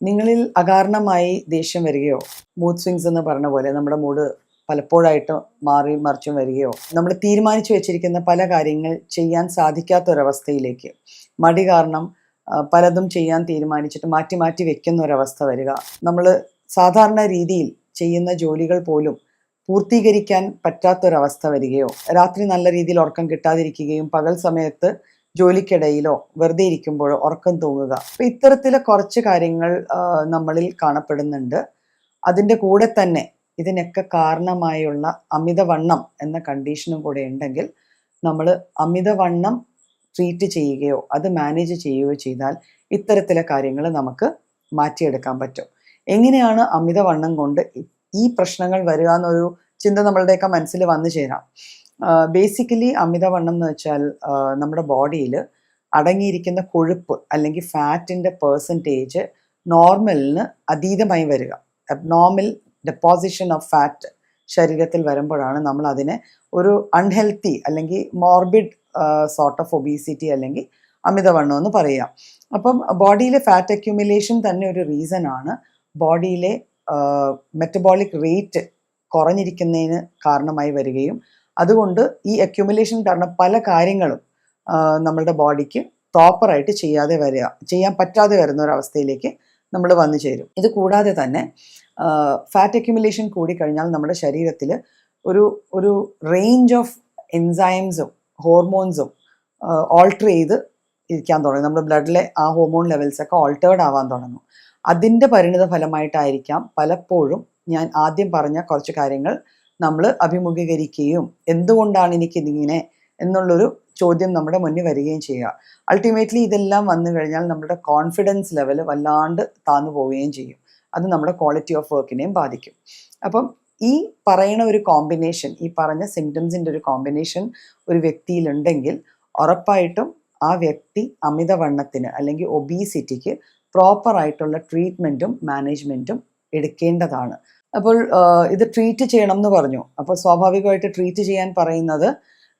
നിങ്ങളിൽ അകാരണമായി ദേഷ്യം വരികയോ മൂഡ് സ്വിങ്സ് എന്ന് പറഞ്ഞ പോലെ നമ്മുടെ മൂഡ് പലപ്പോഴായിട്ട് മാറി മറിച്ചും വരികയോ നമ്മൾ തീരുമാനിച്ചു വെച്ചിരിക്കുന്ന പല കാര്യങ്ങൾ ചെയ്യാൻ സാധിക്കാത്തൊരവസ്ഥയിലേക്ക് മടി കാരണം പലതും ചെയ്യാൻ തീരുമാനിച്ചിട്ട് മാറ്റി മാറ്റി വെക്കുന്ന ഒരവസ്ഥ വരിക, നമ്മൾ സാധാരണ രീതിയിൽ ചെയ്യുന്ന ജോലികൾ പോലും പൂർത്തീകരിക്കാൻ പറ്റാത്തൊരവസ്ഥ വരികയോ, രാത്രി നല്ല രീതിയിൽ ഉറക്കം കിട്ടാതിരിക്കുകയും പകൽ സമയത്ത് ജോലിക്കിടയിലോ വെറുതെ ഇരിക്കുമ്പോഴോ ഉറക്കം തൂങ്ങുക, അപ്പം ഇത്തരത്തിലെ കുറച്ച് കാര്യങ്ങൾ നമ്മളിൽ കാണപ്പെടുന്നുണ്ട്. അതിൻ്റെ കൂടെ തന്നെ ഇതിനൊക്കെ കാരണമായുള്ള അമിതവണ്ണം എന്ന കണ്ടീഷനും കൂടെ ഉണ്ടെങ്കിൽ നമ്മൾ അമിതവണ്ണം ട്രീറ്റ് ചെയ്യുകയോ അത് മാനേജ് ചെയ്യുകയോ ചെയ്താൽ ഇത്തരത്തിലെ കാര്യങ്ങൾ നമുക്ക് മാറ്റിയെടുക്കാൻ പറ്റും. എങ്ങനെയാണ് അമിതവണ്ണം കൊണ്ട് ഈ പ്രശ്നങ്ങൾ വരിക എന്നൊരു ചിന്ത നമ്മളുടെയൊക്കെ മനസ്സിൽ വന്നു ചേരാം. ബേസിക്കലി അമിതവണ്ണം എന്ന് വെച്ചാൽ നമ്മുടെ ബോഡിയിൽ അടങ്ങിയിരിക്കുന്ന കൊഴുപ്പ് അല്ലെങ്കിൽ ഫാറ്റിൻ്റെ പെർസെൻറ്റേജ് നോർമലിന് അതീതമായി വരിക. അബ്നോർമൽ ഡെപ്പോസിഷൻ ഓഫ് ഫാറ്റ് ശരീരത്തിൽ വരുമ്പോഴാണ് നമ്മൾ അതിനെ ഒരു അൺഹെൽത്തി അല്ലെങ്കിൽ മോർബിഡ് സോർട്ട് ഓഫ് ഒബീസിറ്റി അല്ലെങ്കിൽ അമിതവണ്ണം എന്ന് പറയുക. അപ്പം ബോഡിയിലെ ഫാറ്റ് അക്യുമുലേഷൻ തന്നെ ഒരു റീസൺ ആണ് ബോഡിയിലെ മെറ്റബോളിക് റേറ്റ് കുറഞ്ഞിരിക്കുന്നതിന് കാരണമായി വരികയും അതുകൊണ്ട് ഈ അക്യുമുലേഷൻ കാരണം പല കാര്യങ്ങളും നമ്മളുടെ ബോഡിക്ക് പ്രോപ്പറായിട്ട് ചെയ്യാൻ പറ്റാതെ വരുന്ന ഒരവസ്ഥയിലേക്ക് നമ്മൾ വന്നു ചേരും. ഇത് കൂടാതെ തന്നെ ഫാറ്റ് അക്യുമുലേഷൻ കൂടിക്കഴിഞ്ഞാൽ നമ്മുടെ ശരീരത്തിൽ ഒരു റേഞ്ച് ഓഫ് എൻസൈംസും ഹോർമോൺസും ഓൾട്ടർ ചെയ്ത് ഇരിക്കാൻ തുടങ്ങും. നമ്മുടെ ബ്ലഡിലെ ആ ഹോർമോൺ ലെവൽസൊക്കെ ഓൾട്ടേർഡ് ആവാൻ തുടങ്ങും. അതിൻ്റെ പരിണിത ഫലമായിട്ടായിരിക്കാം പലപ്പോഴും ഞാൻ ആദ്യം പറഞ്ഞ കുറച്ച് കാര്യങ്ങൾ നമ്മൾ അഭിമുഖീകരിക്കുകയും എന്തുകൊണ്ടാണ് എനിക്കിതിങ്ങനെ എന്നുള്ളൊരു ചോദ്യം നമ്മുടെ മുന്നിൽ വരികയും ചെയ്യുക. അൾട്ടിമേറ്റ്ലി ഇതെല്ലാം വന്നു കഴിഞ്ഞാൽ നമ്മുടെ കോൺഫിഡൻസ് ലെവൽ വല്ലാണ്ട് താന്നു പോവുകയും ചെയ്യും. അത് നമ്മുടെ ക്വാളിറ്റി ഓഫ് വർക്കിനെയും ബാധിക്കും. അപ്പം ഈ പറയുന്ന ഒരു കോമ്പിനേഷൻ, ഈ പറഞ്ഞ സിംറ്റംസിൻ്റെ ഒരു കോമ്പിനേഷൻ ഒരു വ്യക്തിയിലുണ്ടെങ്കിൽ ഉറപ്പായിട്ടും ആ വ്യക്തി അമിതവണ്ണത്തിന് അല്ലെങ്കിൽ ഒബീസിറ്റിക്ക് പ്രോപ്പറായിട്ടുള്ള ട്രീറ്റ്മെൻറ്റും മാനേജ്മെൻറ്റും എടുക്കേണ്ടതാണ്. അപ്പോൾ ഇത് ട്രീറ്റ് ചെയ്യണം എന്ന് പറഞ്ഞു. അപ്പോൾ സ്വാഭാവികമായിട്ട് ട്രീറ്റ് ചെയ്യാൻ പറയുന്നത്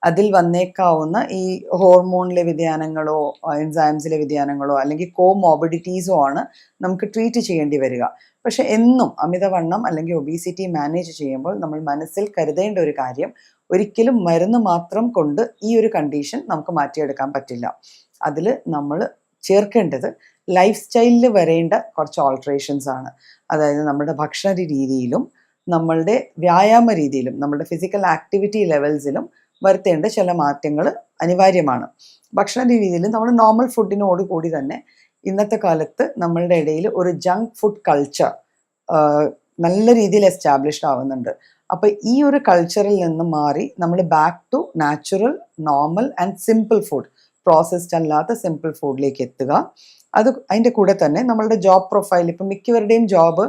അതിൽ വന്നേക്കാവുന്ന ഈ ഹോർമോണിലെ വ്യതിയാനങ്ങളോ എൻസൈംസിലെ വ്യതിയാനങ്ങളോ അല്ലെങ്കിൽ കോമോബിഡിറ്റീസോ ആണ് നമുക്ക് ട്രീറ്റ് ചെയ്യേണ്ടി വരിക. പക്ഷെ എന്നും അമിതവണ്ണം അല്ലെങ്കിൽ ഒബീസിറ്റി മാനേജ് ചെയ്യുമ്പോൾ നമ്മൾ മനസ്സിൽ കരുതേണ്ട ഒരു കാര്യം, ഒരിക്കലും മരുന്ന് മാത്രം കൊണ്ട് ഈ ഒരു കണ്ടീഷൻ നമുക്ക് മാറ്റിയെടുക്കാൻ പറ്റില്ല. അതിൽ നമ്മൾ ചേർക്കേണ്ടത് ലൈഫ് സ്റ്റൈലിൽ വരേണ്ട കുറച്ച് ഓൾട്ടറേഷൻസ് ആണ്. അതായത് നമ്മുടെ ഭക്ഷണ രീതിയിലും നമ്മളുടെ വ്യായാമ രീതിയിലും നമ്മുടെ ഫിസിക്കൽ ആക്ടിവിറ്റി ലെവൽസിലും വരുത്തേണ്ട ചില മാറ്റങ്ങൾ അനിവാര്യമാണ്. ഭക്ഷണ രീതിയിൽ നമ്മൾ നോർമൽ ഫുഡിനോട് കൂടി തന്നെ ഇന്നത്തെ കാലത്ത് നമ്മളുടെ ഇടയിൽ ഒരു ജങ്ക് ഫുഡ് കൾച്ചർ നല്ല രീതിയിൽ എസ്റ്റാബ്ലിഷ്ഡ് ആവുന്നുണ്ട്. അപ്പോൾ ഈ ഒരു കൾച്ചറിൽ നിന്ന് മാറി നമ്മൾ back to natural, normal and simple food, processed അല്ലാത്ത സിമ്പിൾ ഫുഡിലേക്ക് എത്തുക. അതിൻ്റെ കൂടെ തന്നെ നമ്മളുടെ ജോബ് പ്രൊഫൈൽ, ഇപ്പം മിക്കവരുടെയും ജോബ്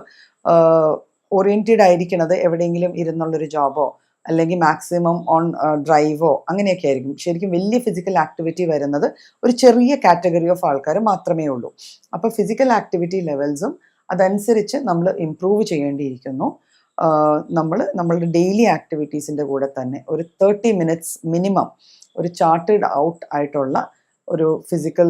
ഓറിയൻറ്റഡ് ആയിരിക്കുന്നത് എവിടെയെങ്കിലും ഇരുന്നുള്ളൊരു ജോബോ അല്ലെങ്കിൽ മാക്സിമം ഓൺ ഡ്രൈവോ അങ്ങനെയൊക്കെ ആയിരിക്കും. ശരിക്കും വലിയ ഫിസിക്കൽ ആക്ടിവിറ്റി വരുന്നത് ഒരു ചെറിയ കാറ്റഗറി ഓഫ് ആൾക്കാർ മാത്രമേ ഉള്ളൂ. അപ്പോൾ ഫിസിക്കൽ ആക്ടിവിറ്റി ലെവൽസും അതനുസരിച്ച് നമ്മൾ ഇംപ്രൂവ് ചെയ്യേണ്ടിയിരിക്കുന്നു. നമ്മളുടെ ഡെയിലി ആക്ടിവിറ്റീസിൻ്റെ കൂടെ തന്നെ ഒരു 30 മിനിറ്റ്സ് മിനിമം ഒരു ചാർട്ടേഡ് ഔട്ട് ആയിട്ടുള്ള ഒരു physical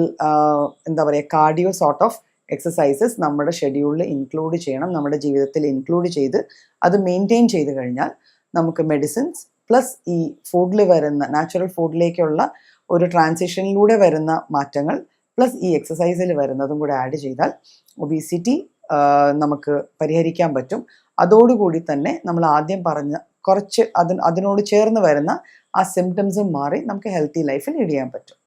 cardio sort of exercises നമ്മുടെ ഷെഡ്യൂളിൽ ഇൻക്ലൂഡ് ചെയ്യണം, നമ്മുടെ ജീവിതത്തിൽ ഇൻക്ലൂഡ് ചെയ്ത് അത് മെയിൻറ്റെയിൻ ചെയ്ത് കഴിഞ്ഞാൽ നമുക്ക് മെഡിസിൻസ് പ്ലസ് ഈ ഫുഡിൽ വരുന്ന നാച്ചുറൽ ഫുഡിലേക്കുള്ള ഒരു ട്രാൻസിഷനിലൂടെ വരുന്ന മാറ്റങ്ങൾ പ്ലസ് ഈ എക്സസൈസിൽ വരുന്നതും കൂടെ ആഡ് ചെയ്താൽ ഒബീസിറ്റി നമുക്ക് പരിഹരിക്കാൻ പറ്റും. അതോടുകൂടി തന്നെ നമ്മൾ ആദ്യം പറഞ്ഞ കുറച്ച് അതിനോട് ചേർന്ന് വരുന്ന ആ സിംറ്റംസും മാറി നമുക്ക് ഹെൽത്തി ലൈഫ് ലീഡ് ചെയ്യാൻ പറ്റും.